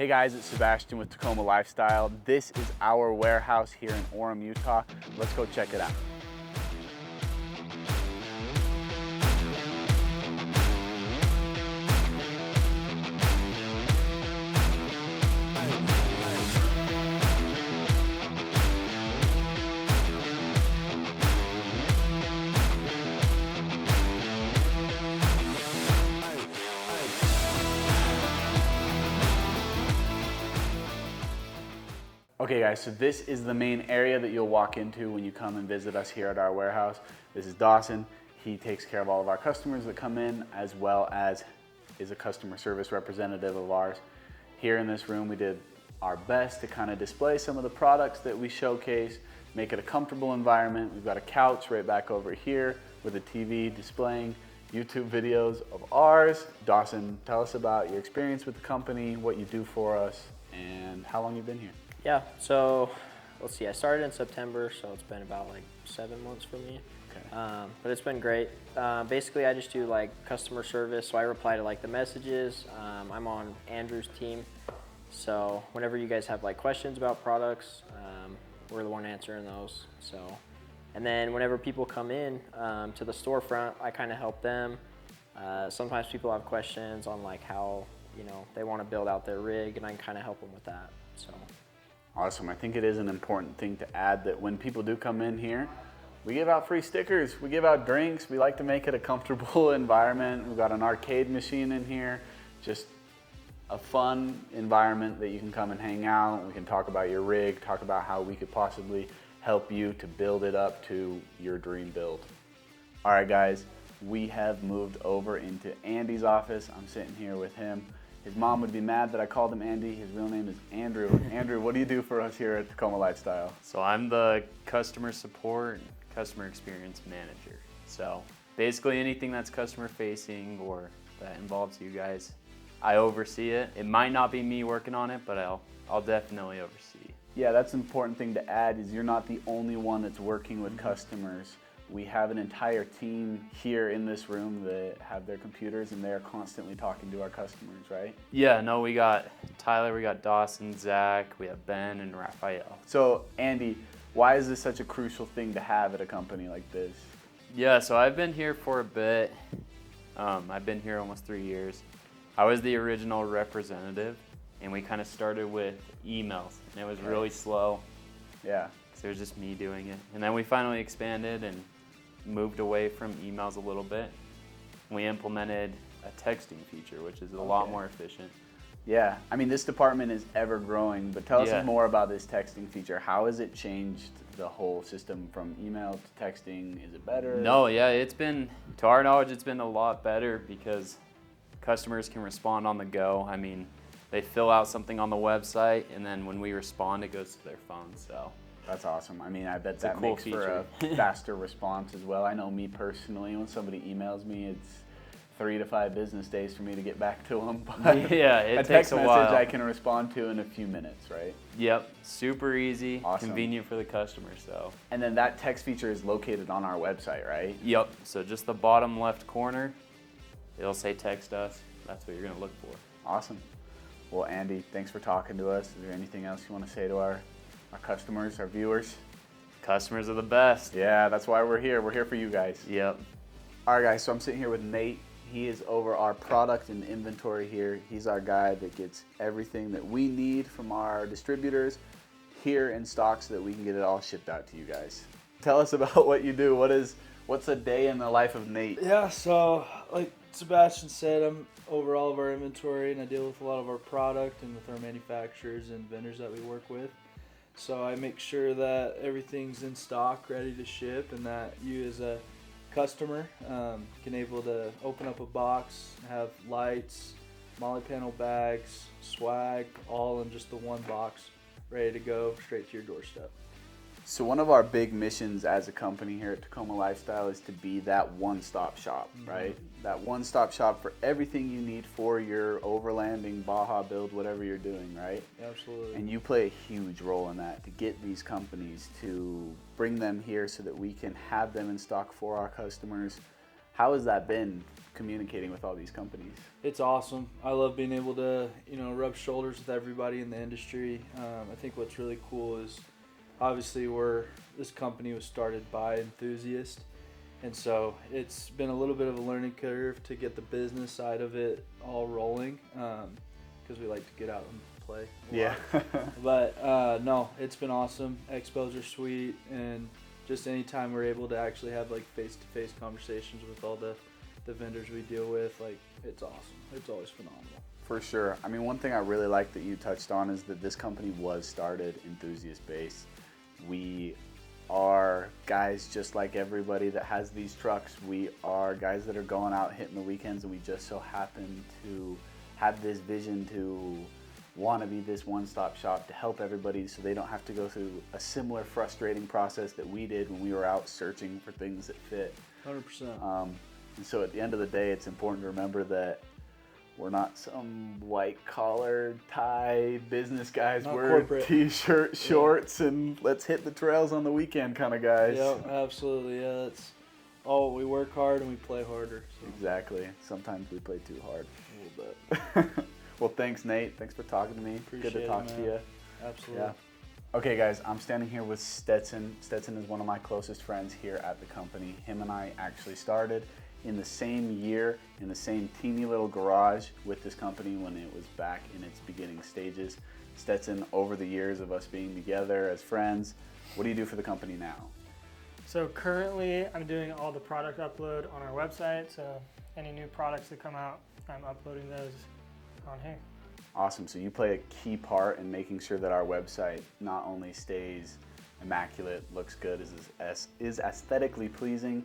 Hey guys, it's Sebastian with Tacoma Lifestyle. This is our warehouse here in Orem, Utah. Let's go check it out. Okay guys, so this is the main area that you'll walk into when you come and visit us here at our warehouse. This is Dawson. He takes care of all of our customers that come in, as well as is a customer service representative of ours. Here in this room, we did our best to kind of display some of the products that we showcase, make it a comfortable environment. We've got a couch right back over here with a TV displaying YouTube videos of ours. Dawson, tell us about your experience with the company, what you do for us, and how long you've been here. Yeah, so let's see, I started in September, so it's been about like 7 months for me. Okay. But it's been great. Basically, I just do like customer service, so I reply to like the messages. I'm on Andrew's team, so whenever you guys have like questions about products, we're the one answering those. So, and then whenever people come in to the storefront, I kind of help them. Sometimes people have questions on like how, they want to build out their rig, and I can kind of help them with that, so. Awesome. I think it is an important thing to add that when people do come in here, we give out free stickers, we give out drinks, we like to make it a comfortable environment. We've got an arcade machine in here, just a fun environment that you can come and hang out. We can talk about your rig, talk about how we could possibly help you to build it up to your dream build. All right guys, we have moved over into Andy's office. I'm sitting here with him. His mom would be mad that I called him Andy. His real name is Andrew. Andrew, what do you do for us here at Tacoma Lifestyle? So I'm the customer support and customer experience manager. So basically anything that's customer facing or that involves you guys, I oversee it. It might not be me working on it, but I'll definitely oversee. Yeah, that's an important thing to add is you're not the only one that's working with customers. We have an entire team here in this room that have their computers and they're constantly talking to our customers, right? Yeah, no, we got Tyler, we got Dawson, Zach, we have Ben and Raphael. So Andy, why is this such a crucial thing to have at a company like this? Yeah, so I've been here for a bit. I've been here almost 3 years. I was the original representative and we kind of started with emails and it was really slow. Yeah. So it was just me doing it. And then we finally expanded and moved away from emails a little bit. We implemented a texting feature, which is a lot more efficient. Yeah, I mean, this department is ever growing, but tell us more about this texting feature. How has it changed the whole system from email to texting? Is it better? No, yeah, it's been, to our knowledge, it's been a lot better because customers can respond on the go. I mean, they fill out something on the website and then when we respond, it goes to their phone, so. That's awesome. I mean, I bet that cool makes for a faster response as well. I know me personally, when somebody emails me, it's 3 to 5 business days for me to get back to them. But yeah, it takes text a message while. I can respond to in a few minutes, right? Yep, super easy, Awesome. Convenient for the customer, so. And then that text feature is located on our website, right? Yep, so just the bottom left corner, it'll say text us. That's what you're gonna look for. Awesome. Well, Andy, thanks for talking to us. Is there anything else you want to say to our customers, our viewers? Customers are the best. Yeah, that's why we're here. We're here for you guys. Yep. All right, guys, so I'm sitting here with Nate. He is over our product and inventory here. He's our guy that gets everything that we need from our distributors here in stock so that we can get it all shipped out to you guys. Tell us about what you do. What's a day in the life of Nate? Yeah, so like Sebastian said, I'm over all of our inventory and I deal with a lot of our product and with our manufacturers and vendors that we work with. So I make sure that everything's in stock, ready to ship, and that you as a customer can able to open up a box, have lights, molly panel bags, swag, all in just the one box, ready to go straight to your doorstep. So one of our big missions as a company here at Tacoma Lifestyle is to be that one-stop shop, right? That one-stop shop for everything you need for your overlanding, Baja build, whatever you're doing, right? Absolutely. And you play a huge role in that to get these companies to bring them here so that we can have them in stock for our customers. How has that been communicating with all these companies? It's awesome. I love being able to, rub shoulders with everybody in the industry. I think what's really cool is obviously this company was started by enthusiasts. And so it's been a little bit of a learning curve to get the business side of it all rolling, because we like to get out and play a lot. But no, it's been awesome. Expos are sweet, and just anytime we're able to actually have like face-to-face conversations with all the vendors we deal with, like, it's awesome. It's always phenomenal. For sure. I mean, one thing I really like that you touched on is that this company was started enthusiast-based. We are guys just like everybody that has these trucks. We are guys that are going out hitting the weekends, and we just so happen to have this vision to want to be this one-stop shop to help everybody so they don't have to go through a similar frustrating process that we did when we were out searching for things that fit. 100%. And so at the end of the day, it's important to remember that we're not some white-collar tie business guys. Not we're corporate. T-shirt, shorts, and let's hit the trails on the weekend kind of guys. Yep, absolutely. Yeah, we work hard and we play harder. So. Exactly. Sometimes we play too hard. A little bit. Well, thanks, Nate. Thanks for talking to me. Appreciate Good to talk it, to man. you. Absolutely. Yeah. Okay, guys, I'm standing here with Stetson. Stetson is one of my closest friends here at the company. Him and I actually started in the same year, in the same teeny little garage with this company when it was back in its beginning stages. Stetson, over the years of us being together as friends, what do you do for the company now? So currently I'm doing all the product upload on our website. So any new products that come out, I'm uploading those on here. Awesome. So you play a key part in making sure that our website not only stays immaculate, looks good, is aesthetically pleasing,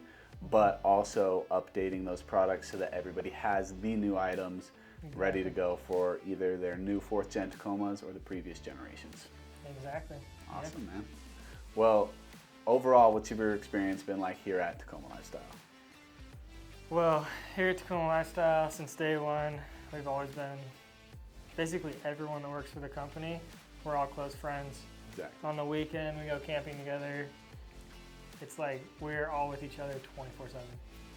but also updating those products so that everybody has the new items ready to go for either their new 4th gen Tacomas or the previous generations. Exactly. Awesome, man. Well, overall, what's your experience been like here at Tacoma Lifestyle? Well, here at Tacoma Lifestyle, since day one, we've always been, basically everyone that works for the company, we're all close friends. Exactly. On the weekend, we go camping together. It's like we're all with each other 24/7.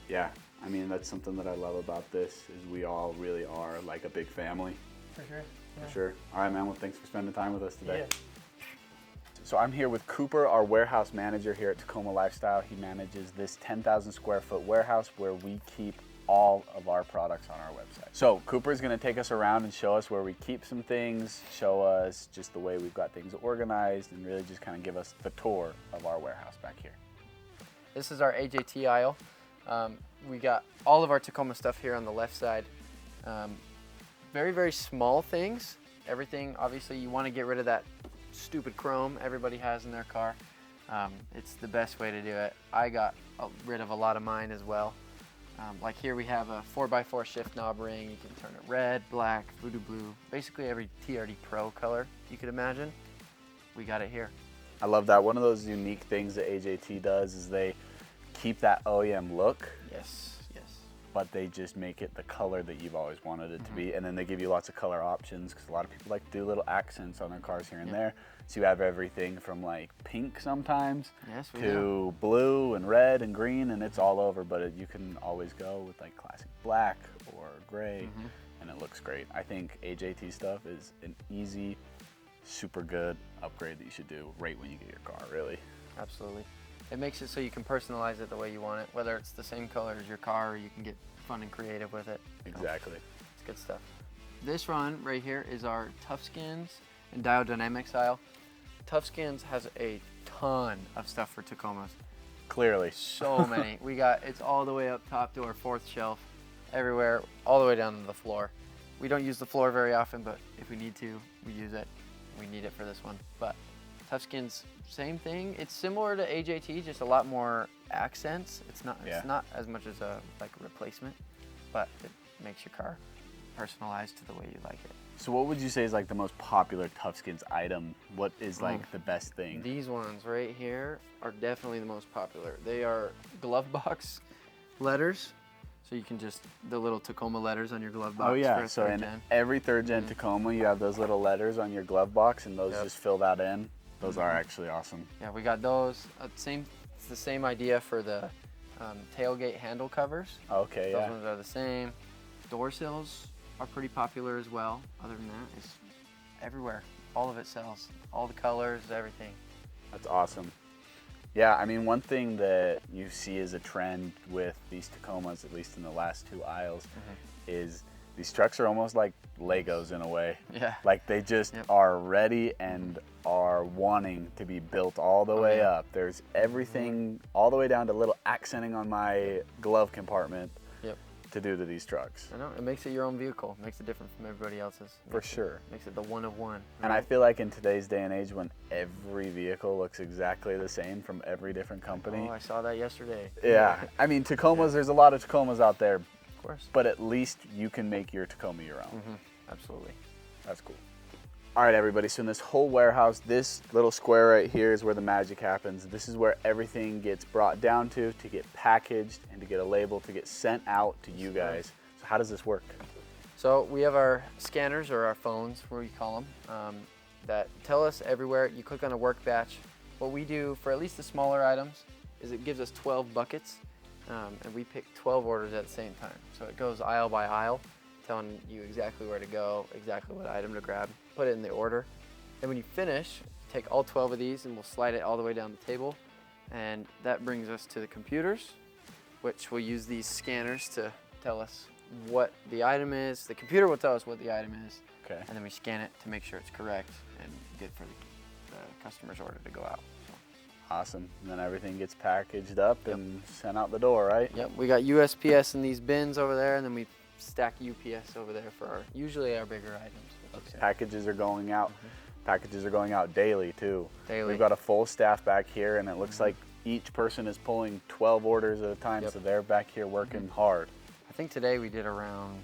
Yeah, I mean, that's something that I love about this, is we all really are like a big family. For sure. Yeah. For sure. All right, man, well, thanks for spending time with us today. Yeah. So I'm here with Cooper, our warehouse manager here at Tacoma Lifestyle. He manages this 10,000 square foot warehouse where we keep all of our products on our website. So Cooper's gonna take us around and show us where we keep some things, show us just the way we've got things organized, and really just kind of give us the tour of our warehouse back here. This is our AJT aisle. We got all of our Tacoma stuff here on the left side. Very, very small things. Everything, obviously, you want to get rid of that stupid chrome everybody has in their car. It's the best way to do it. I got rid of a lot of mine as well. Like here we have a 4x4 shift knob ring. You can turn it red, black, voodoo blue, basically every TRD Pro color you could imagine. We got it here. I love that. One of those unique things that AJT does is they keep that OEM look, Yes, yes. but they just make it the color that you've always wanted it to be. And then they give you lots of color options, because a lot of people like to do little accents on their cars here and there. So you have everything from like pink sometimes Yes, we to blue and red and green, and it's all over. But you can always go with like classic black or gray, and it looks great. I think AJT stuff is an easy, super good upgrade that you should do right when you get your car, really. Absolutely. It makes it so you can personalize it the way you want it, whether it's the same color as your car or you can get fun and creative with it. Exactly. It's good stuff. This run right here is our Tough Skins and Diodynamics aisle. Tough Skins has a ton of stuff for Tacomas. Clearly. So many. It's all the way up top to our 4th shelf, everywhere, all the way down to the floor. We don't use the floor very often, but if we need to, we use it. We need it for this one. But Tough Skins, same thing. It's similar to AJT, just a lot more accents. It's not as much as a replacement, but it makes your car personalized to the way you like it. So what would you say is like the most popular Tough Skins item? What is like the best thing? These ones right here are definitely the most popular. They are glove box letters. So you can just, the little Tacoma letters on your glove box. Oh yeah, for a so third in gen. every 3rd gen Tacoma, you have those little letters on your glove box, and those just fill that in. Those are actually awesome. Yeah, we got those. It's the same idea for the Tailgate handle covers. Okay, Those yeah. ones are the same. Door sills are pretty popular as well. Other than that, it's everywhere. All of it sells. All the colors, everything. That's awesome. Yeah, I mean, one thing that you see as a trend with these Tacomas, at least in the last 2 aisles, is these trucks are almost like Legos in a way. Yeah. Like they just are ready and are wanting to be built all the way up. There's everything all the way down to little accenting on my glove compartment to do to these trucks. I know, it makes it your own vehicle. It makes it different from everybody else's. For sure. Makes it the one of one. And I feel like in today's day and age, when every vehicle looks exactly the same from every different company. Oh, I saw that yesterday. Yeah, I mean, Tacomas, there's a lot of Tacomas out there, Of course. but at least you can make your Tacoma your own. Absolutely. That's cool. All right, everybody, so in this whole warehouse, this little square right here is where the magic happens. This is where everything gets brought down to get packaged and to get a label, to get sent out to you guys. So how does this work? So we have our scanners, or our phones, where we call them, that tell us everywhere. You click on a work batch. What we do for at least the smaller items is it gives us 12 buckets, and we pick 12 orders at the same time. So it goes aisle by aisle, telling you exactly where to go, exactly what item to grab, put it in the order. And when you finish, take all 12 of these and we'll slide it all the way down the table. And that brings us to the computers, which will use these scanners to tell us what the item is. The computer will tell us what the item is. Okay. And then we scan it to make sure it's correct and good for the customer's order to go out. Awesome. And then everything gets packaged up and sent out the door, right? Yep, we got USPS in these bins over there, and then we stack UPS over there for usually our bigger items. Packages are going out. Packages are going out daily too. Daily. We've got a full staff back here, and it looks like each person is pulling 12 orders at a time, so they're back here working hard. I think today we did around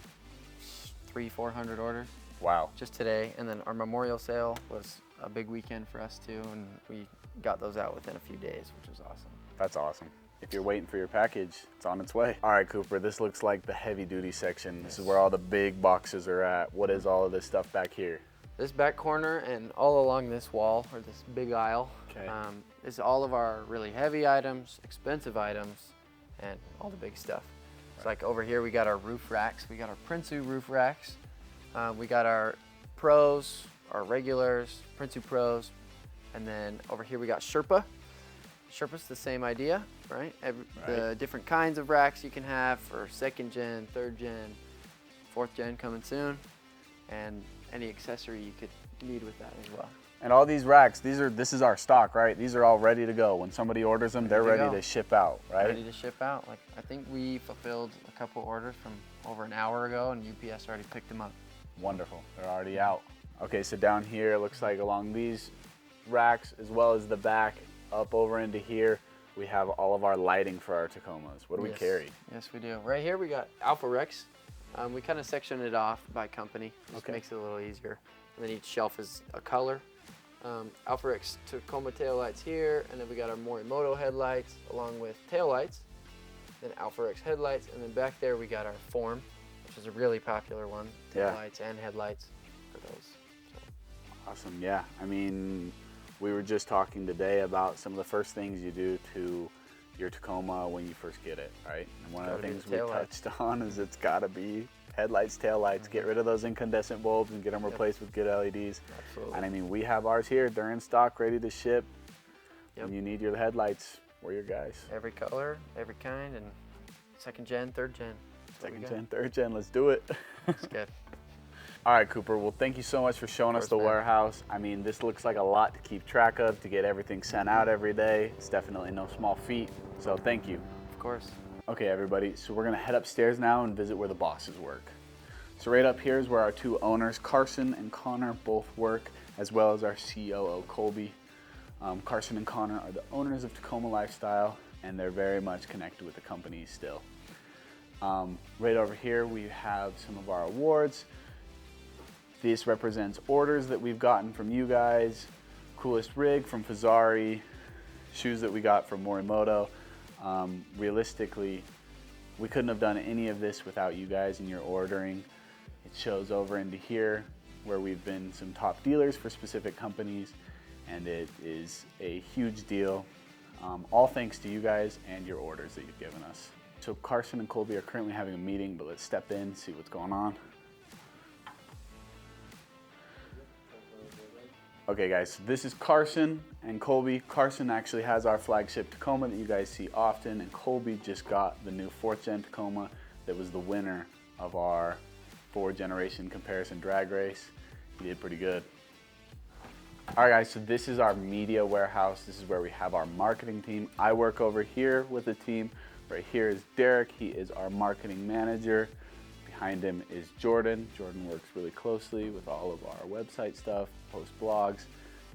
400 orders. Wow. Just today, and then our memorial sale was a big weekend for us too, and we got those out within a few days, which was awesome. That's awesome. If you're waiting for your package, it's on its way. All right, Cooper, this looks like the heavy duty section. This is where all the big boxes are at. What is all of this stuff back here? This back corner and all along this wall, or this big aisle, is all of our really heavy items, expensive items, and all the big stuff. It's like over here we got our roof racks. We got our Prinsu roof racks. We got our Pros, our regulars, Prinsu Pros, and then over here we got Sherpa. Sherpa's the same idea, right? The different kinds of racks you can have for 2nd gen, 3rd gen, 4th gen coming soon, and any accessory you could need with that as well. And all these racks, this is our stock, right? These are all ready to go. When somebody orders them, they're ready to ship out, right? Ready to ship out. Like, I think we fulfilled a couple orders from over an hour ago, and UPS already picked them up. Wonderful, they're already out. Okay, so down here, it looks like along these racks, as well as the back, up over into here, we have all of our lighting for our Tacomas. What do we carry? Yes, we do. Right here we got Alpha Rex. We kind of section it off by company. Just makes it a little easier. And then each shelf is a color. Alpha Rex Tacoma taillights here, and then we got our Morimoto headlights along with taillights. Then Alpha Rex headlights, and then back there we got our Form, which is a really popular one. Taillights and headlights for those. So. Awesome, yeah. I mean, we were just talking today about some of the first things you do to your Tacoma when you first get it, right? And one of the things we touched on is it's gotta be headlights, taillights. Get rid of those incandescent bulbs and get them replaced with good LEDs. Absolutely. And I mean, we have ours here. They're in stock, ready to ship. When you need your headlights, we're your guys. Every color, every kind, and 2nd gen, 3rd gen. 2nd gen, 3rd gen, let's do it. That's good. All right, Cooper, well, thank you so much for showing us the warehouse. I mean, this looks like a lot to keep track of, to get everything sent out every day. It's definitely no small feat, so thank you. Of course. Okay, everybody, so we're gonna head upstairs now and visit where the bosses work. So right up here is where our 2 owners, Carson and Connor, both work, as well as our COO, Colby. Carson and Connor are the owners of Tacoma Lifestyle, and they're very much connected with the company still. Right over here, we have some of our awards. This represents orders that we've gotten from you guys, coolest rig from Fazari, shoes that we got from Morimoto. Realistically, we couldn't have done any of this without you guys and your ordering. It shows over into here where we've been some top dealers for specific companies, and it is a huge deal. all thanks to you guys and your orders that you've given us. So Carson and Colby are currently having a meeting, but let's step in, see what's going on. Okay guys, so this is Carson and Colby. Carson actually has our flagship Tacoma that you guys see often, and Colby just got the new 4th gen Tacoma that was the winner of our 4th generation comparison drag race. He did pretty good. All right guys, so this is our media warehouse. This is where we have our marketing team. I work over here with the team. Right here is Derek, he is our marketing manager. Behind him is Jordan. Jordan works really closely with all of our website stuff, posts blogs.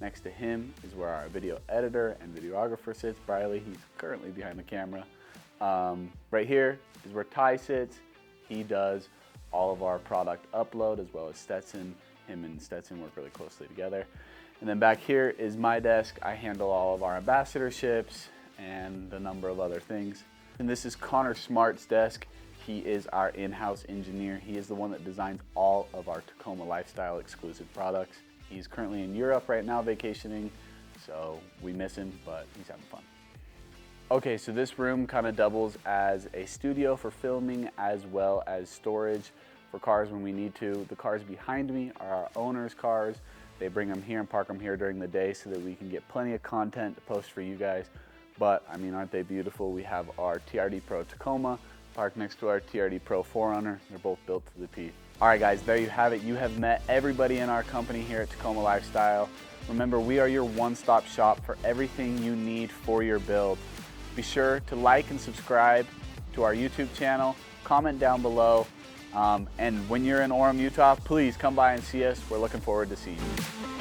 Next to him is where our video editor and videographer sits, Briley. He's currently behind the camera. Right here is where Ty sits. He does all of our product upload as well as Stetson. Him and Stetson work really closely together. And then back here is my desk. I handle all of our ambassadorships and a number of other things. And this is Connor Smart's desk. He is our in-house engineer. He is the one that designs all of our Tacoma Lifestyle exclusive products. He's currently in Europe right now vacationing, so we miss him, but he's having fun. Okay, so this room kind of doubles as a studio for filming as well as storage for cars when we need to. The cars behind me are our owners' cars. They bring them here and park them here during the day so that we can get plenty of content to post for you guys. But I mean, aren't they beautiful? We have our TRD Pro Tacoma parked next to our TRD Pro 4Runner. They're both built to the P. All right guys, there you have it. You have met everybody in our company here at Tacoma Lifestyle. Remember, we are your one-stop shop for everything you need for your build. Be sure to like and subscribe to our YouTube channel, comment down below, and when you're in Orem, Utah, please come by and see us. We're looking forward to seeing you.